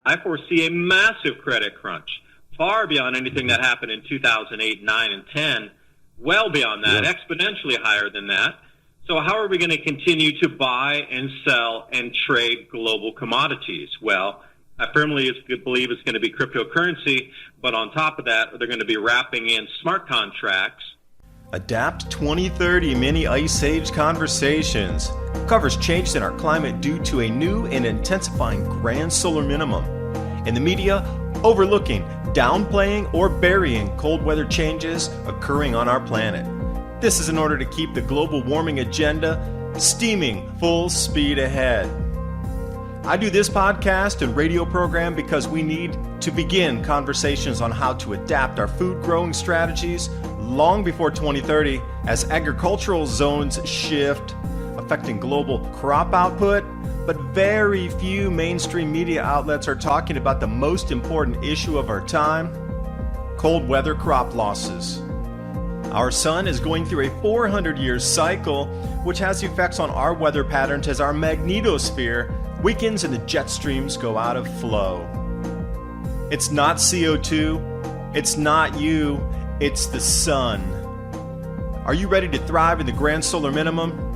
I foresee a massive credit crunch, far beyond anything that happened in 2008, 9, and 10, well beyond that, exponentially higher than that. So how are we going to continue to buy and sell and trade global commodities? Well, I firmly believe it's going to be cryptocurrency, but on top of that, they're going to be wrapping in smart contracts. Adapt 2030 Mini Ice Age Conversations covers changes in our climate due to a new and intensifying grand solar minimum. In the media, overlooking, downplaying, or burying cold weather changes occurring on our planet. This is in order to keep the global warming agenda steaming full speed ahead. I do this podcast and radio program because we need to begin conversations on how to adapt our food growing strategies long before 2030 as agricultural zones shift, affecting global crop output, but very few mainstream media outlets are talking about the most important issue of our time, cold weather crop losses. Our sun is going through a 400-year cycle, which has effects on our weather patterns as our magnetosphere weakens and the jet streams go out of flow. It's not CO2, it's not you, it's the sun. Are you ready to thrive in the grand solar minimum?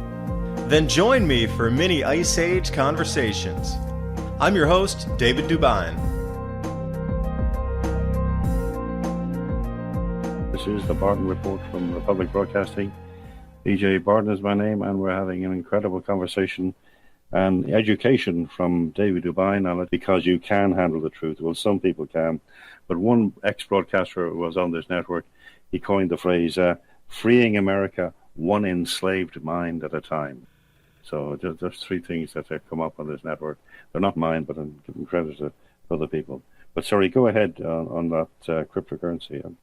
Then join me for Mini Ice Age Conversations. I'm your host, David DuByne. This is the Bardon Report from Republic Broadcasting. DJ Bardon is my name, and we're having an incredible conversation and education from David DuByne on it, because you can handle the truth. Well, some people can, but one ex-broadcaster who was on this network, he coined the phrase, freeing America one enslaved mind at a time. So there's three things that have come up on this network. They're not mine, but I'm giving credit to other people. But sorry, go ahead on that cryptocurrency.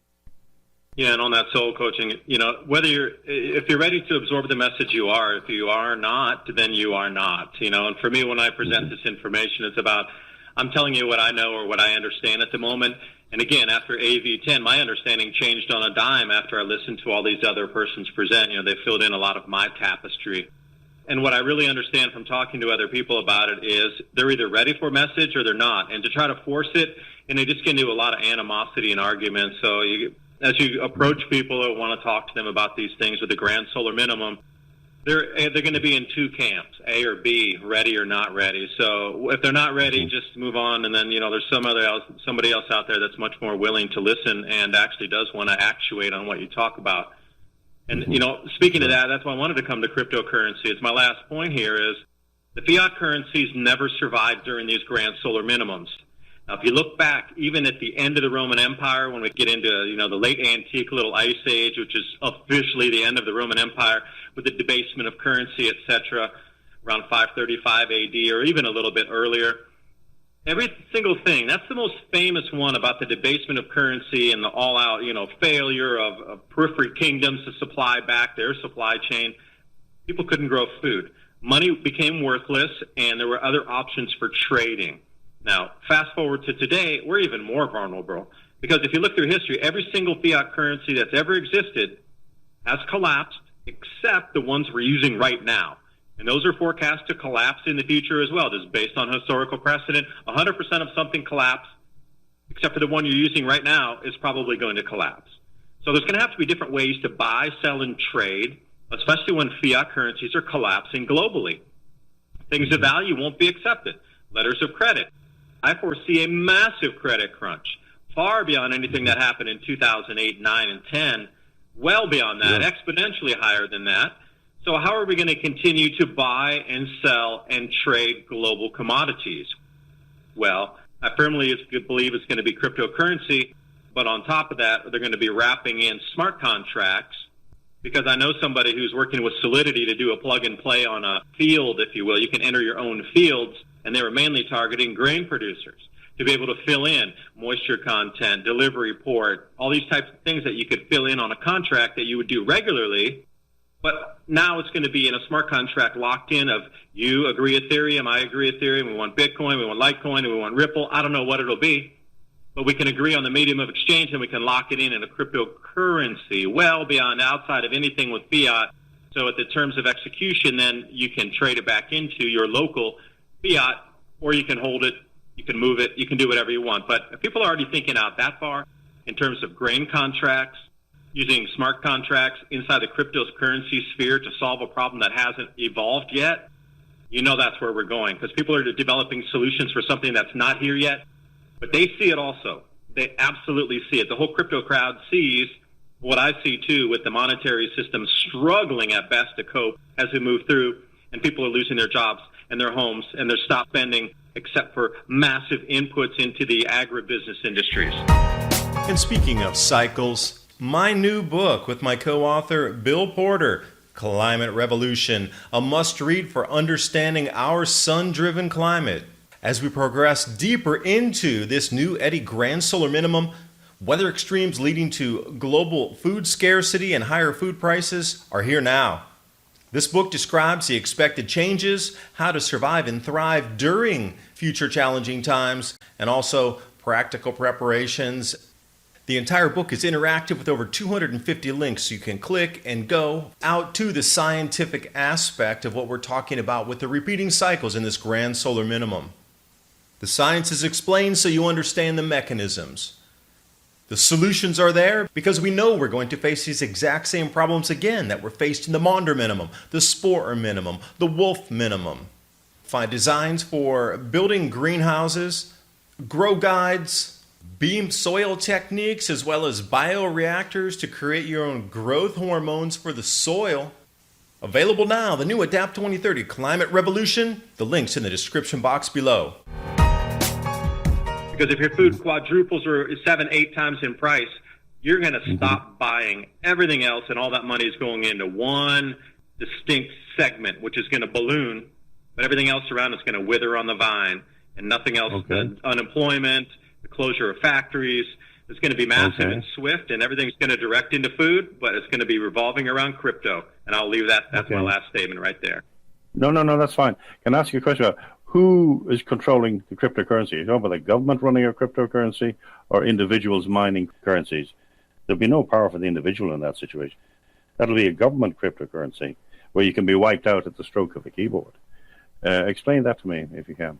Yeah, and on that soul coaching, if you're ready to absorb the message, you are. If you are not, then you are not. And for me, when I present this information, it's about, I'm telling you what I know or what I understand at the moment. And again, after AV10, my understanding changed on a dime after I listened to all these other persons present. They filled in a lot of my tapestry. And what I really understand from talking to other people about it is they're either ready for a message or they're not. And to try to force it, they just get into a lot of animosity and arguments. So as you approach people who want to talk to them about these things with the grand solar minimum, they're going to be in two camps, A or B, ready or not ready. So if they're not ready, just move on. And then, there's somebody else out there that's much more willing to listen and actually does want to actuate on what you talk about. And, speaking of that, that's why I wanted to come to cryptocurrency. It's my last point here is the fiat currencies never survived during these grand solar minimums. Now, if you look back, even at the end of the Roman Empire, when we get into, the late antique little ice age, which is officially the end of the Roman Empire with the debasement of currency, etc., around 535 AD or even a little bit earlier, every single thing, that's the most famous one about the debasement of currency and the all-out, failure of periphery kingdoms to supply back their supply chain. People couldn't grow food. Money became worthless, and there were other options for trading. Now, fast forward to today, we're even more vulnerable, because if you look through history, every single fiat currency that's ever existed has collapsed, except the ones we're using right now. And those are forecast to collapse in the future as well, just based on historical precedent. 100% of something collapse, except for the one you're using right now, is probably going to collapse. So there's going to have to be different ways to buy, sell, and trade, especially when fiat currencies are collapsing globally. Things of value won't be accepted. Letters of credit. I foresee a massive credit crunch, far beyond anything that happened in 2008, 9, and 10, well beyond that, exponentially higher than that. So how are we going to continue to buy and sell and trade global commodities? Well, I firmly believe it's going to be cryptocurrency, but on top of that, they're going to be wrapping in smart contracts, because I know somebody who's working with Solidity to do a plug and play on a field, if you will. You can enter your own fields, and they were mainly targeting grain producers to be able to fill in moisture content, delivery port, all these types of things that you could fill in on a contract that you would do regularly. But now it's going to be in a smart contract locked in of you agree Ethereum, I agree Ethereum, we want Bitcoin, we want Litecoin, we want Ripple. I don't know what it'll be, but we can agree on the medium of exchange and we can lock it in a cryptocurrency well beyond outside of anything with fiat. So at the terms of execution, then you can trade it back into your local fiat, or you can hold it You can move it. You can do whatever you want. But if people are already thinking out that far in terms of grain contracts, using smart contracts inside the cryptocurrency sphere to solve a problem that hasn't evolved yet, that's where we're going, because people are developing solutions for something that's not here yet, but they see it also. They absolutely see it. The whole crypto crowd sees what I see, too, with the monetary system struggling at best to cope as we move through, and people are losing their jobs and their homes, and they're stop spending except for massive inputs into the agribusiness industries. And speaking of cycles, my new book with my co-author Bill Porter, Climate Revolution, a must-read for understanding our sun-driven climate. As we progress deeper into this new Eddy Grand Solar Minimum, weather extremes leading to global food scarcity and higher food prices are here now. This book describes the expected changes, how to survive and thrive during future challenging times, and also practical preparations. The entire book is interactive with over 250 links, so you can click and go out to the scientific aspect of what we're talking about with the repeating cycles in this Grand Solar Minimum. The science is explained so you understand the mechanisms. The solutions are there because we know we're going to face these exact same problems again that were faced in the Maunder Minimum, the Sporer Minimum, the Wolf Minimum. Find designs for building greenhouses, grow guides, beam soil techniques, as well as bioreactors to create your own growth hormones for the soil. Available now, the new Adapt 2030 Climate Revolution. The link's in the description box below. Because if your food quadruples or 7-8 times in price, you're going to stop buying everything else, and all that money is going into one distinct segment, which is going to balloon, but everything else around is going to wither on the vine, and nothing else. The unemployment, the closure of factories, is going to be massive and swift, and everything's going to direct into food, but it's going to be revolving around crypto. And I'll leave that. That's my last statement right there. No, that's fine. Can I ask you a question about who is controlling the cryptocurrency? Is it over the government running a cryptocurrency or individuals mining currencies? There'll be no power for the individual in that situation. That'll be a government cryptocurrency where you can be wiped out at the stroke of a keyboard. Explain that to me, if you can.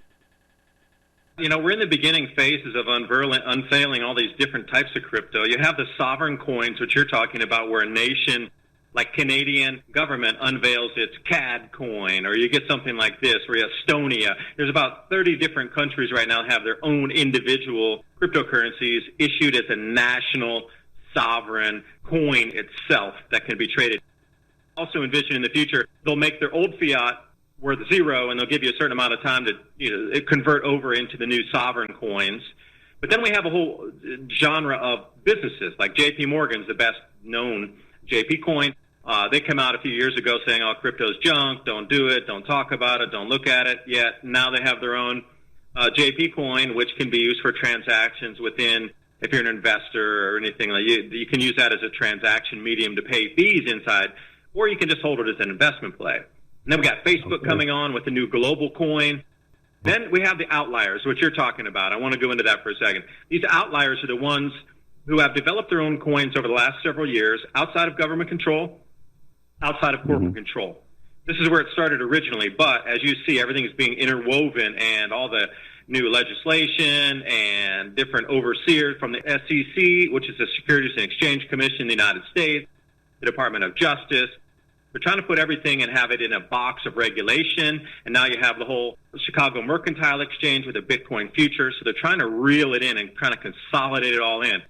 We're in the beginning phases of unveiling all these different types of crypto. You have the sovereign coins, which you're talking about, where a nation like Canadian government unveils its CAD coin, or you get something like this, where Estonia. There's about 30 different countries right now have their own individual cryptocurrencies issued as a national sovereign coin itself that can be traded. Also envision in the future, they'll make their old fiat worth zero, and they'll give you a certain amount of time to convert over into the new sovereign coins. But then we have a whole genre of businesses, like J.P. Morgan's the best known JP coin. They came out a few years ago saying, crypto's junk, don't do it, don't talk about it, don't look at it. Yet now they have their own JP coin, which can be used for transactions within, if you're an investor or anything like you can use that as a transaction medium to pay fees inside, or you can just hold it as an investment play. And then we got Facebook coming on with the new global coin. Then we have the outliers, which you're talking about. I want to go into that for a second. These outliers are the ones who have developed their own coins over the last several years outside of government control, outside of corporate control. This is where it started originally, but as you see, everything is being interwoven, and all the new legislation and different overseers from the SEC, which is the Securities and Exchange Commission in the United States, the Department of Justice. They're trying to put everything and have it in a box of regulation, and now you have the whole Chicago Mercantile Exchange with a Bitcoin future, so they're trying to reel it in and kind of consolidate it all in.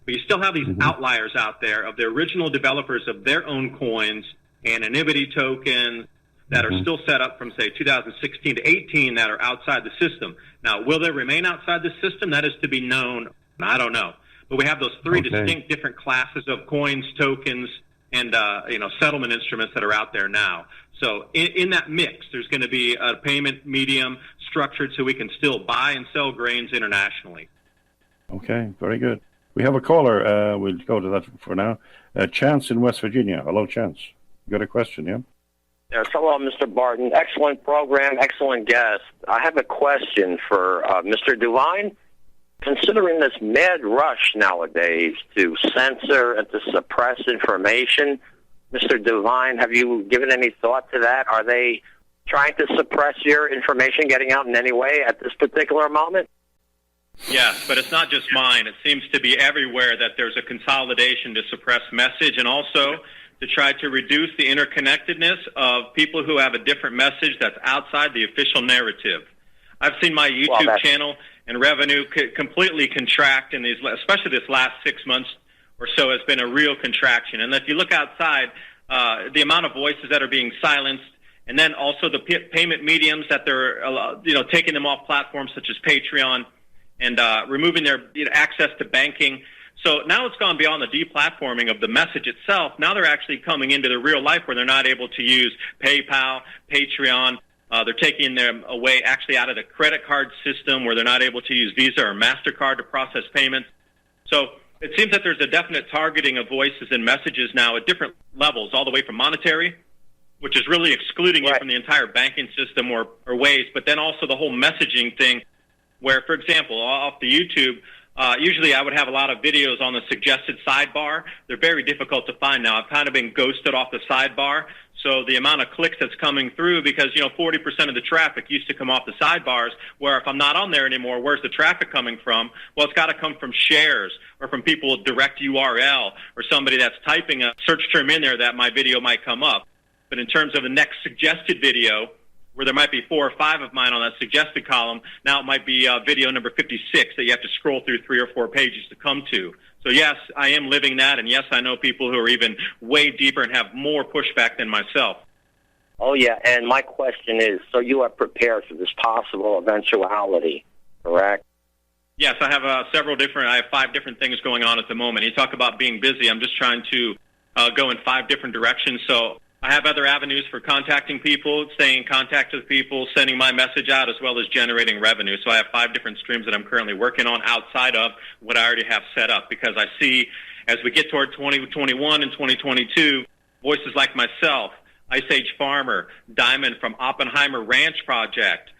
But you still have these outliers out there of the original developers of their own coins, anonymity tokens, that are still set up from, say, 2016 to 18 that are outside the system. Now, will they remain outside the system? That is to be known. I don't know. But we have those three distinct different classes of coins, tokens, and settlement instruments that are out there now. So in that mix, there's going to be a payment medium structured so we can still buy and sell grains internationally. Okay, very good. We have a caller. We'll go to that for now. Chance in West Virginia. Hello, Chance. You got a question, yeah? Yes, hello, Mr. Bardon. Excellent program, excellent guest. I have a question for Mr. DuByne. Considering this mad rush nowadays to censor and to suppress information, Mr. DuByne, have you given any thought to that? Are they trying to suppress your information getting out in any way at this particular moment? Yes, but it's not just mine. It seems to be everywhere that there's a consolidation to suppress message and also to try to reduce the interconnectedness of people who have a different message that's outside the official narrative. I've seen my YouTube channel and revenue completely contract in these, especially this last 6 months or so, has been a real contraction. And if you look outside, the amount of voices that are being silenced, and then also the payment mediums that they're, taking them off platforms such as Patreon and removing their access to banking. So now it's gone beyond the deplatforming of the message itself. Now they're actually coming into the real life where they're not able to use PayPal, Patreon. They're taking them away actually out of the credit card system where they're not able to use Visa or MasterCard to process payments. So it seems that there's a definite targeting of voices and messages now at different levels, all the way from monetary, which is really excluding you from the entire banking system or ways, but then also the whole messaging thing where, for example, off the YouTube, usually I would have a lot of videos on the suggested sidebar. They're very difficult to find now. I've kind of been ghosted off the sidebar. So the amount of clicks that's coming through, because, 40% of the traffic used to come off the sidebars, where if I'm not on there anymore, where's the traffic coming from? Well, it's got to come from shares or from people with direct URL or somebody that's typing a search term in there that my video might come up. But in terms of the next suggested video, where there might be 4 or 5 of mine on that suggested column, now it might be video number 56 that you have to scroll through 3 or 4 pages to come to. So yes, I am living that, and yes, I know people who are even way deeper and have more pushback than myself. Oh, yeah, and my question is, so you are prepared for this possible eventuality, correct? Yes, I have I have 5 different things going on at the moment. You talk about being busy. I'm just trying to go in 5 different directions. So I have other avenues for contacting people, staying in contact with people, sending my message out, as well as generating revenue. So I have 5 different streams that I'm currently working on outside of what I already have set up, because I see as we get toward 2021 and 2022, voices like myself, Ice Age Farmer, Diamond from Oppenheimer Ranch Project,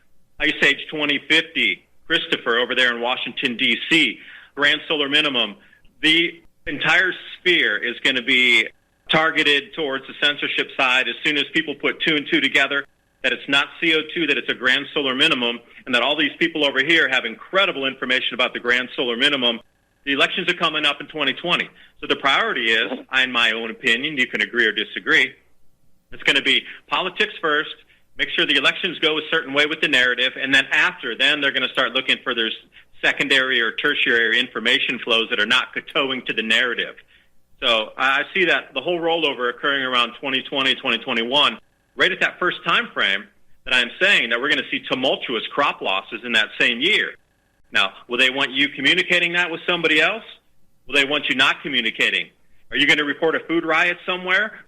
Ice Age 2050, Christopher over there in Washington, D.C., Grand Solar Minimum. The entire sphere is going to be targeted towards the censorship side as soon as people put 2 and 2 together, that it's not CO2, that it's a Grand Solar Minimum, and that all these people over here have incredible information about the Grand Solar Minimum. The elections are coming up in 2020. So the priority is, in my own opinion, you can agree or disagree, it's going to be politics first, make sure the elections go a certain way with the narrative, and then then they're going to start looking for their secondary or tertiary information flows that are not kowtowing to the narrative. So I see that the whole rollover occurring around 2020, 2021, right at that first time frame that I'm saying that we're going to see tumultuous crop losses in that same year. Now, will they want you communicating that with somebody else? Will they want you not communicating? Are you going to report a food riot somewhere?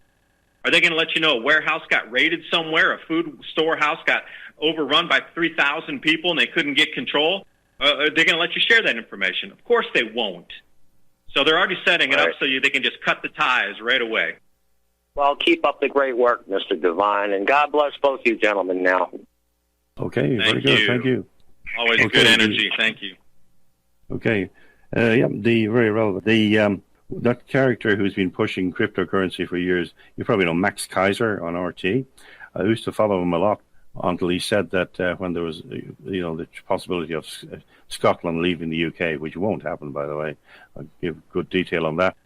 Are they going to let you know a warehouse got raided somewhere, a food storehouse got overrun by 3,000 people and they couldn't get control? Are they going to let you share that information? Of course they won't. So they're already setting it up so they can just cut the ties right away. Well, keep up the great work, Mr. DuByne, and God bless both you gentlemen now. Okay, very good. Thank you. Always good energy. Thank you. Okay. Very relevant. That character who's been pushing cryptocurrency for years, you probably know Max Kaiser on RT. I used to follow him a lot until he said that when there was, the possibility of Scotland leaving the UK, which won't happen, by the way. I'll give good detail on that.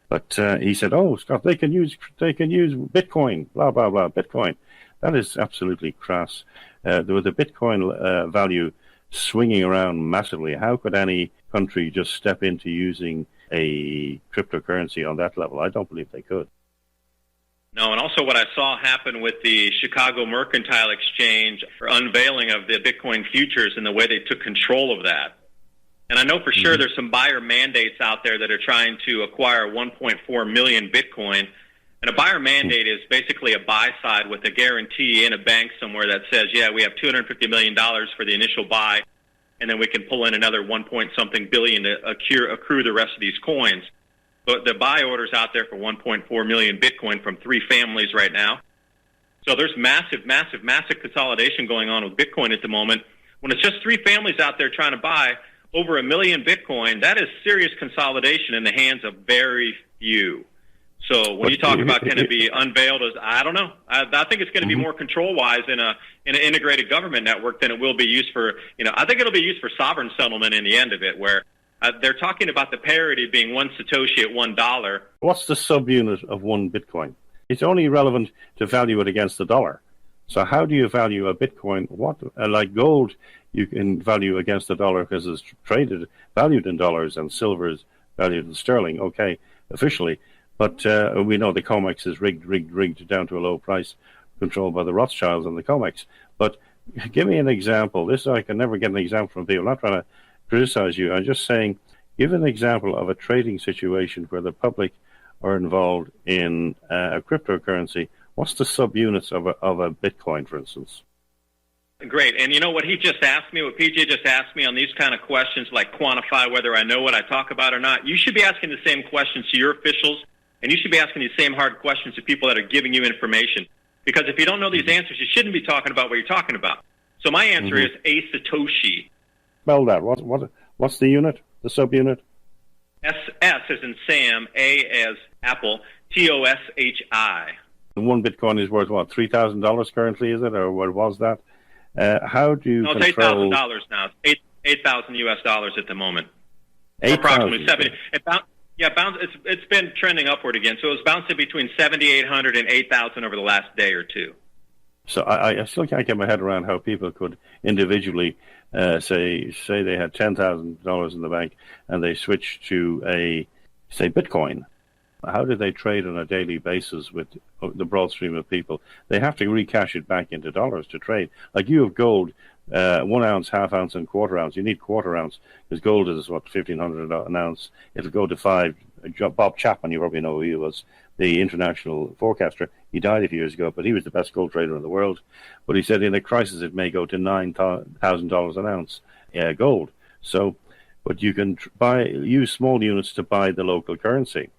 But he said, Scott, they can use Bitcoin, blah, blah, blah, Bitcoin. That is absolutely crass. With the Bitcoin value swinging around massively, how could any country just step into using a cryptocurrency on that level? I don't believe they could. No, and also what I saw happen with the Chicago Mercantile Exchange for unveiling of the Bitcoin futures and the way they took control of that. And I know for sure there's some buyer mandates out there that are trying to acquire 1.4 million Bitcoin. And a buyer mandate is basically a buy side with a guarantee in a bank somewhere that says, yeah, we have $250 million for the initial buy, and then we can pull in another 1-point-something billion to accrue the rest of these coins. But the buy orders out there for 1.4 million Bitcoin from 3 families right now. So there's massive consolidation going on with Bitcoin at the moment. When it's just 3 families out there trying to buy over 1 million Bitcoin, that is serious consolidation in the hands of very few. So when you talk about can it be unveiled as, I don't know. I think it's going to be more control-wise in an integrated government network than it will be used for, I think it'll be used for sovereign settlement in the end of it, where they're talking about the parity being one Satoshi at $1. What's the subunit of one Bitcoin? It's only relevant to value it against the dollar. So how do you value a Bitcoin? What, like gold, you can value against the dollar because it's valued in dollars, and silver is valued in sterling, okay, officially. But we know the COMEX is rigged down to a low price, controlled by the Rothschilds and the COMEX. But give me an example. I can never get an example from people. I'm not trying to criticize you. I'm just saying, give an example of a trading situation where the public are involved in a cryptocurrency. What's the subunits of a Bitcoin, for instance? Great. And you know what he just asked me, what PJ just asked me on these kind of questions, like quantify whether I know what I talk about or not, you should be asking the same questions to your officials, and you should be asking these same hard questions to people that are giving you information. Because if you don't know these answers, you shouldn't be talking about what you're talking about. So my answer is a Satoshi. Spell that. What's the unit, the subunit? S as in Sam, A as Apple, TOSHI. One Bitcoin is worth, what, $3,000 currently, is it? Or what was that? How do you control... No, it's $8,000 now. It's $8,000 US dollars at the moment. 8,000. Approximately 70. It's been trending upward again. So it was bouncing between 7,800 and 8,000 over the last day or two. So I still can't get my head around how people could individually say they had $10,000 in the bank and they switched to say Bitcoin. How do they trade on a daily basis with the broad stream of people? They have to recash it back into dollars to trade. Like you have gold, 1 ounce, half ounce, and quarter ounce. You need quarter ounce because gold is, what, $1,500 an ounce. It'll go to $5. Bob Chapman, you probably know who he was, the international forecaster. He died a few years ago, but he was the best gold trader in the world. But he said in a crisis it may go to $9,000 an ounce gold. So, but you can use small units to buy the local currency.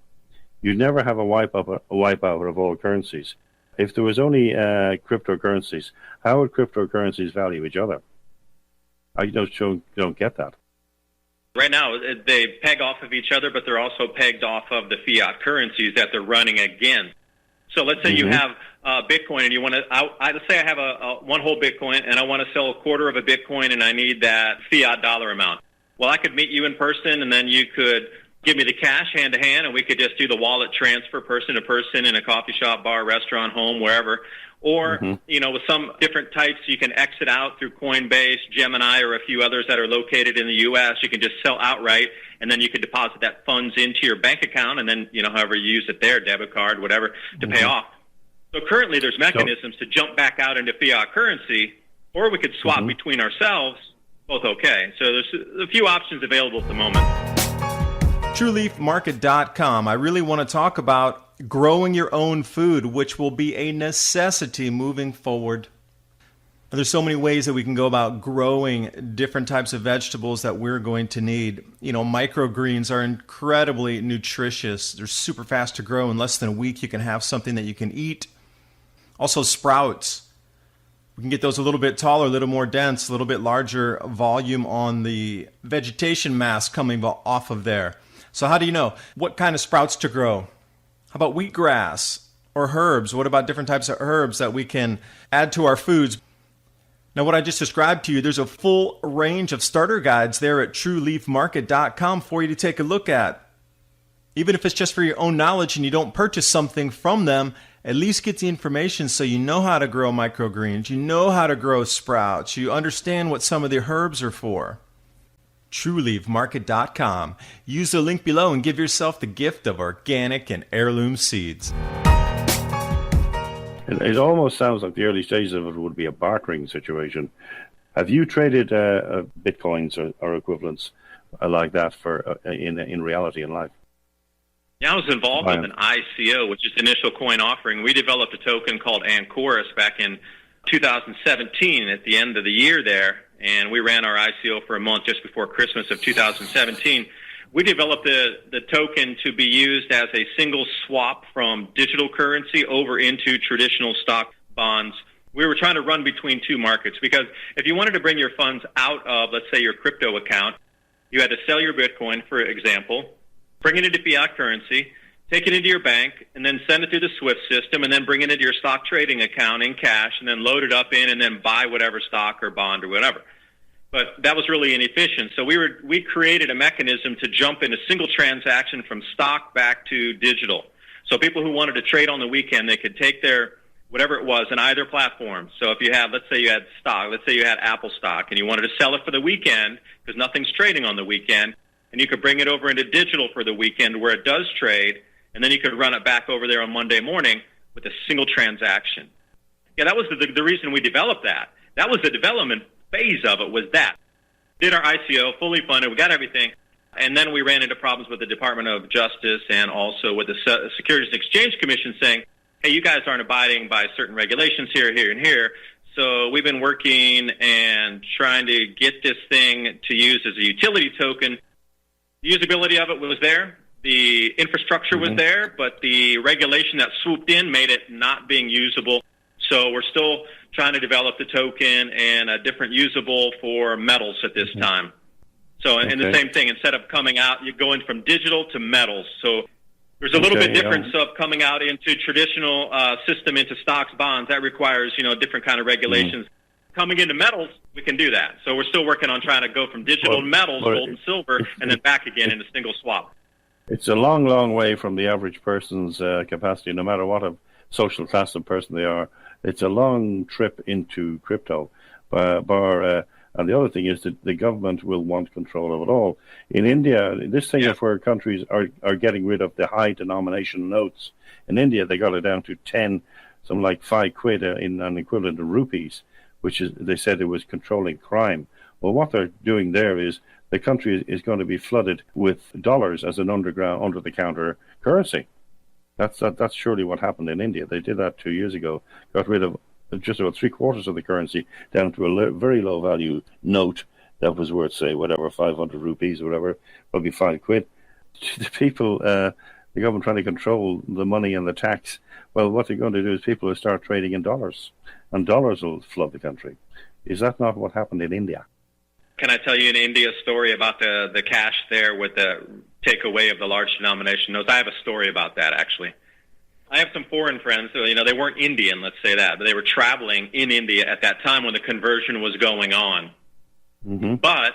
You never have a wipeout of all currencies. If there was only cryptocurrencies, how would cryptocurrencies value each other? I don't get that. Right now, they peg off of each other, but they're also pegged off of the fiat currencies that they're running against. So let's say you have Bitcoin, and you want to. Let's say I have a one whole Bitcoin, and I want to sell a quarter of a Bitcoin, and I need that fiat dollar amount. Well, I could meet you in person, and then you could give me the cash hand to hand, and we could just do the wallet transfer person to person in a coffee shop, bar, restaurant, home, wherever. Or, with some different types, you can exit out through Coinbase, Gemini, or a few others that are located in the U.S. You can just sell outright, and then you could deposit that funds into your bank account, and then, however you use it there, debit card, whatever, to pay off. So currently there's mechanisms to jump back out into fiat currency, or we could swap between ourselves, both okay. So there's a few options available at the moment. TrueLeafMarket.com. I really want to talk about growing your own food, which will be a necessity moving forward. There's so many ways that we can go about growing different types of vegetables that we're going to need. Microgreens are incredibly nutritious. They're super fast to grow. In less than a week, you can have something that you can eat. Also, sprouts. We can get those a little bit taller, a little more dense, a little bit larger volume on the vegetation mass coming off of there. So how do you know what kind of sprouts to grow? How about wheatgrass or herbs? What about different types of herbs that we can add to our foods? Now, what I just described to you, there's a full range of starter guides there at TrueLeafMarket.com for you to take a look at. Even if it's just for your own knowledge and you don't purchase something from them, at least get the information so you know how to grow microgreens, you know how to grow sprouts, you understand what some of the herbs are for. TrueLeafMarket.com. Use the link below and give yourself the gift of organic and heirloom seeds. It almost sounds like the early stages of it would be a bartering situation. Have you traded bitcoins or equivalents like that for in reality in life? Yeah, I was involved with an ICO, which is Initial Coin Offering. We developed a token called Ancoris back in 2017 at the end of the year there, and we ran our ICO for a month just before Christmas of 2017. We developed the token to be used as a single swap from digital currency over into traditional stock bonds. We were trying to run between two markets because if you wanted to bring your funds out of, let's say, your crypto account, you had to sell your Bitcoin, for example, bring it into fiat currency, take it into your bank, and then send it through the SWIFT system, and then bring it into your stock trading account in cash, and then load it up in, and then buy whatever stock or bond or whatever. But that was really inefficient. So we created a mechanism to jump in a single transaction from stock back to digital. So people who wanted to trade on the weekend, they could take their whatever it was in either platform. So if you had, let's say you had stock, let's say you had Apple stock, and you wanted to sell it for the weekend because nothing's trading on the weekend, and you could bring it over into digital for the weekend where it does trade, and then you could run it back over there on Monday morning with a single transaction. Yeah, that was the reason we developed that. That was the development phase of it, was that. Did our ICO, fully funded, we got everything, and then we ran into problems with the Department of Justice and also with the Securities and Exchange Commission saying, hey, you guys aren't abiding by certain regulations here, here, and here. So we've been working and trying to get this thing to use as a utility token. The usability of it was there. The infrastructure was there, but the regulation that swooped in made it not being usable. So we're still trying to develop the token and a different usable for metals at this time. So, and the same thing, instead of coming out, you're going from digital to metals. So there's a little bit difference of coming out into traditional system into stocks, bonds. That requires, different kind of regulations. Coming into metals, we can do that. So we're still working on trying to go from digital to metals, gold and silver, and then back again in a single swap. It's a long, long way from the average person's capacity, no matter what a social class of person they are. It's a long trip into crypto. And the other thing is that the government will want control of it all. In India, this thing of where countries are getting rid of the high denomination notes. In India, they got it down to 10, something like 5 quid in an equivalent of rupees, which is, they said it was controlling crime. Well, what they're doing there is the country is going to be flooded with dollars as an under-the-counter currency. That's surely what happened in India. They did that 2 years ago, got rid of just about 3/4 of the currency down to a very low value note that was worth, say, whatever, 500 rupees or whatever, probably 5 quid. The people, the government trying to control the money and the tax, well, what they're going to do is people will start trading in dollars, and dollars will flood the country. Is that not what happened in India? Can I tell you an India story about the cash there with the takeaway of the large denomination notes? I have a story about that, actually. I have some foreign friends, so, they weren't Indian, let's say that, but they were traveling in India at that time when the conversion was going on. But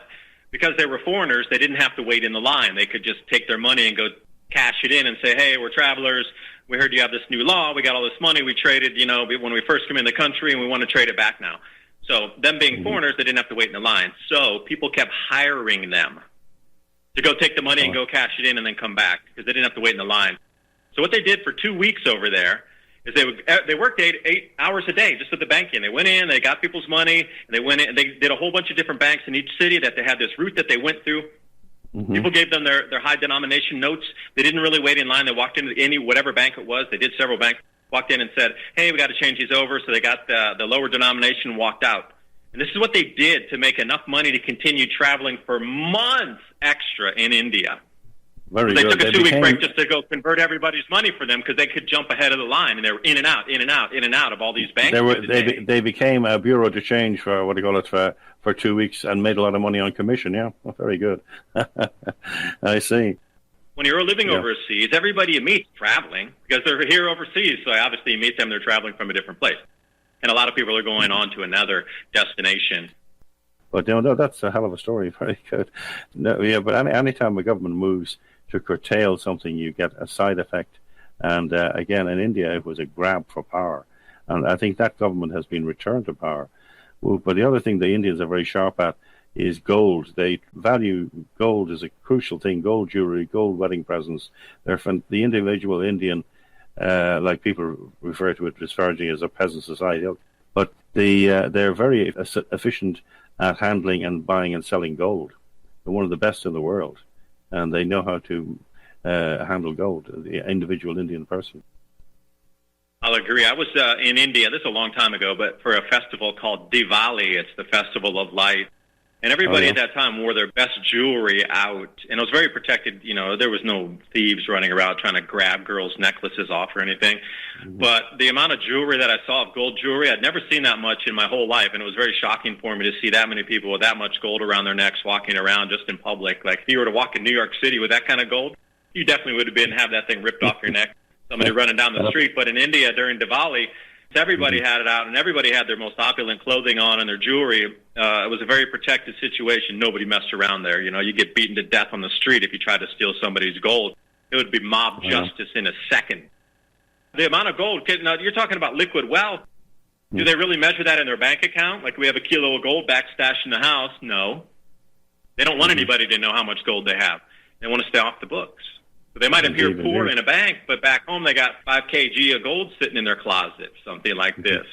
because they were foreigners, they didn't have to wait in the line. They could just take their money and go cash it in and say, hey, we're travelers. We heard you have this new law. We got all this money. We traded, when we first came in the country, and we want to trade it back now. So them being foreigners, they didn't have to wait in the line. So people kept hiring them to go take the money and go cash it in and then come back because they didn't have to wait in the line. So what they did for 2 weeks over there is they worked 8 hours a day just at the banking. They went in, they got people's money, and they went in, and they did a whole bunch of different banks in each city that they had this route that they went through. People gave them their high denomination notes. They didn't really wait in line. They walked into whatever bank it was. They did several banks, walked in and said, hey, we got to change these over. So they got the lower denomination and walked out. And this is what they did to make enough money to continue traveling for months extra in India. Very they good. took a 2-week break just to go convert everybody's money for them because they could jump ahead of the line, and they were in and out, in and out, in and out of all these banks. They became a bureau de change for, what do you call it, for 2 weeks and made a lot of money on commission, yeah. Well, very good. I see. When you're living overseas, everybody you meet traveling because they're here overseas, so obviously you meet them, they're traveling from a different place. And a lot of people are going on to another destination. But no, that's a hell of a story. Very good. No, yeah, but any time a government moves to curtail something, you get a side effect. And again, in India, it was a grab for power. And I think that government has been returned to power. Well, but the other thing the Indians are very sharp at is gold. They value gold as a crucial thing, gold jewelry, gold wedding presents. The individual Indian, like people refer to it disparagingly as a peasant society, but they're very efficient at handling and buying and selling gold. They're one of the best in the world, and they know how to handle gold, the individual Indian person. I'll agree. I was in India, this is a long time ago, but for a festival called Diwali. It's the Festival of Light. And everybody at that time wore their best jewelry out. And it was very protected. There was no thieves running around trying to grab girls' necklaces off or anything. But the amount of jewelry that I saw of gold jewelry, I'd never seen that much in my whole life. And it was very shocking for me to see that many people with that much gold around their necks walking around just in public. Like if you were to walk in New York City with that kind of gold, you definitely would have that thing ripped off your neck, somebody running down the street. But in India during Diwali, everybody had it out, and everybody had their most opulent clothing on and their jewelry. It was a very protected situation. Nobody messed around there. You know, you get beaten to death on the street if you try to steal somebody's gold. It would be mob justice in a second. The amount of gold, now you're talking about liquid wealth. Do they really measure that in their bank account? Like we have a kilo of gold backstashed in the house? No. They don't want anybody to know how much gold they have. They want to stay off the books. So they might appear poor in a bank, but back home they got 5 kg of gold sitting in their closet, something like this.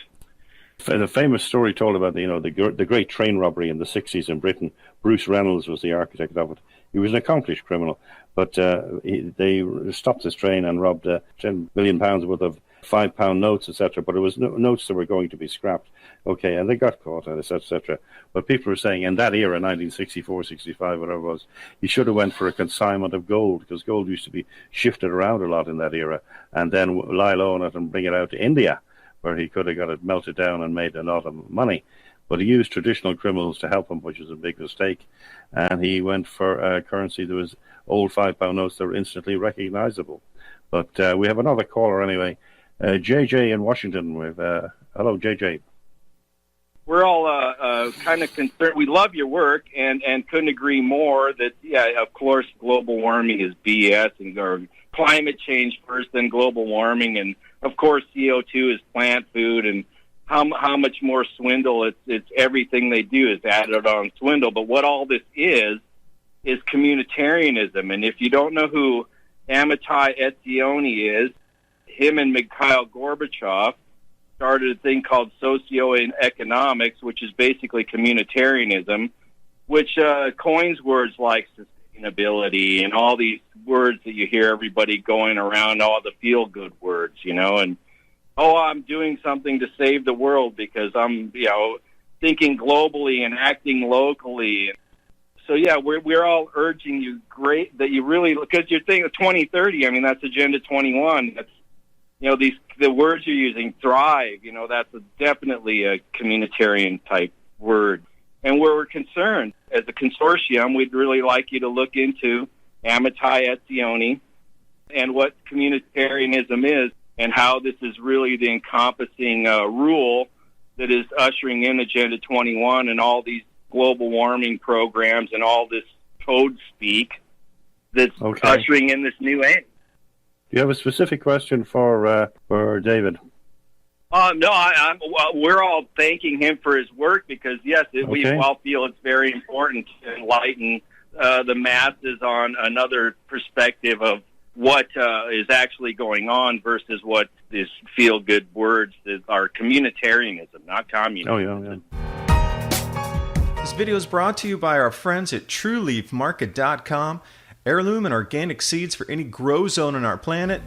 The famous story told about the great train robbery in the 60s in Britain. Bruce Reynolds was the architect of it. He was an accomplished criminal, but they stopped this train and robbed £10 million worth of £5 notes, etc. But it was notes that were going to be scrapped. Okay, and they got caught, etc. But people were saying in that era, 1964, 65, whatever it was, he should have went for a consignment of gold, because gold used to be shifted around a lot in that era, and then lie low on it and bring it out to India, where he could have got it melted down and made a lot of money. But he used traditional criminals to help him, which was a big mistake. And he went for currency that was old £5 notes that were instantly recognizable. But we have another caller anyway. JJ in Washington. Hello, JJ. We're all kind of concerned. We love your work and couldn't agree more that, yeah, of course, global warming is BS, or climate change first, then global warming. And, of course, CO2 is plant food, and how much more swindle. It's everything they do is added on swindle. But what all this is communitarianism. And if you don't know who Amitai Etzioni is, him and Mikhail Gorbachev started a thing called socioeconomics, which is basically communitarianism, which coins words like sustainability and all these words that you hear everybody going around, all the feel-good words, and, I'm doing something to save the world because I'm, thinking globally and acting locally. So, yeah, we're all urging you that you really, because you're thinking of 2030, I mean, that's Agenda 21. That's, the words you're using, thrive, that's definitely a communitarian type word. And where we're concerned, as a consortium, we'd really like you to look into Amitai Etzioni and what communitarianism is and how this is really the encompassing rule that is ushering in Agenda 21 and all these global warming programs and all this code speak that's ushering in this new age. Do you have a specific question for David? No, we're all thanking him for his work because, yes, we all feel it's very important to enlighten the masses on another perspective of what is actually going on versus what is feel-good words that are communitarianism, not communism. Oh, yeah. This video is brought to you by our friends at TrueLeafMarket.com. Heirloom and organic seeds for any grow zone on our planet.